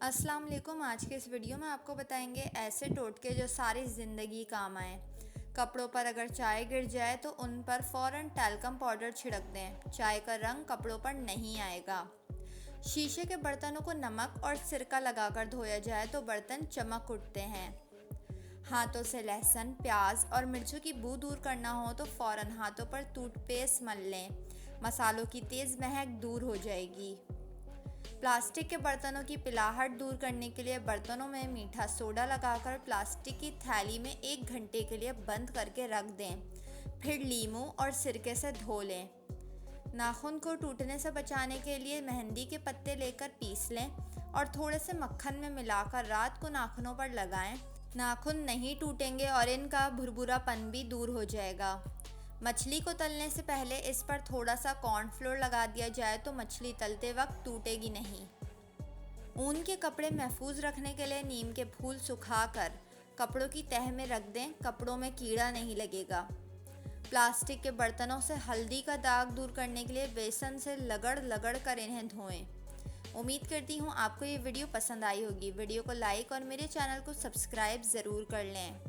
अस्सलाम वालेकुम। आज के इस वीडियो में आपको बताएंगे ऐसे टोटके जो सारी ज़िंदगी काम आए। कपड़ों पर अगर चाय गिर जाए तो उन पर फ़ौरन टैल्कम पाउडर छिड़क दें। चाय का रंग कपड़ों पर नहीं आएगा। शीशे के बर्तनों को नमक और सिरका लगाकर धोया जाए तो बर्तन चमक उठते हैं। हाथों से लहसुन, प्याज और मिर्चों की बू दूर करना हो तो फ़ौरन हाथों पर टूथपेस्ट मल लें। मसालों की तेज़ महक दूर हो जाएगी। प्लास्टिक के बर्तनों की पिलाहट दूर करने के लिए बर्तनों में मीठा सोडा लगाकर प्लास्टिक की थैली में 1 घंटे के लिए बंद करके रख दें। फिर नींबू और सिरके से धो लें। नाखून को टूटने से बचाने के लिए मेहंदी के पत्ते लेकर पीस लें और थोड़े से मक्खन में मिलाकर रात को नाखूनों पर लगाएं। नाखून नहीं टूटेंगे और इनका भुरभुरापन भी दूर हो जाएगा। मछली को तलने से पहले इस पर थोड़ा सा कॉर्नफ्लोर लगा दिया जाए तो मछली तलते वक्त टूटेगी नहीं। ऊन के कपड़े महफूज रखने के लिए नीम के फूल सुखाकर कपड़ों की तह में रख दें। कपड़ों में कीड़ा नहीं लगेगा। प्लास्टिक के बर्तनों से हल्दी का दाग दूर करने के लिए बेसन से लगड़ लगड़ कर इन्हें धोएं। उम्मीद करती हूँ आपको ये वीडियो पसंद आई होगी। वीडियो को लाइक और मेरे चैनल को सब्सक्राइब ज़रूर कर लें।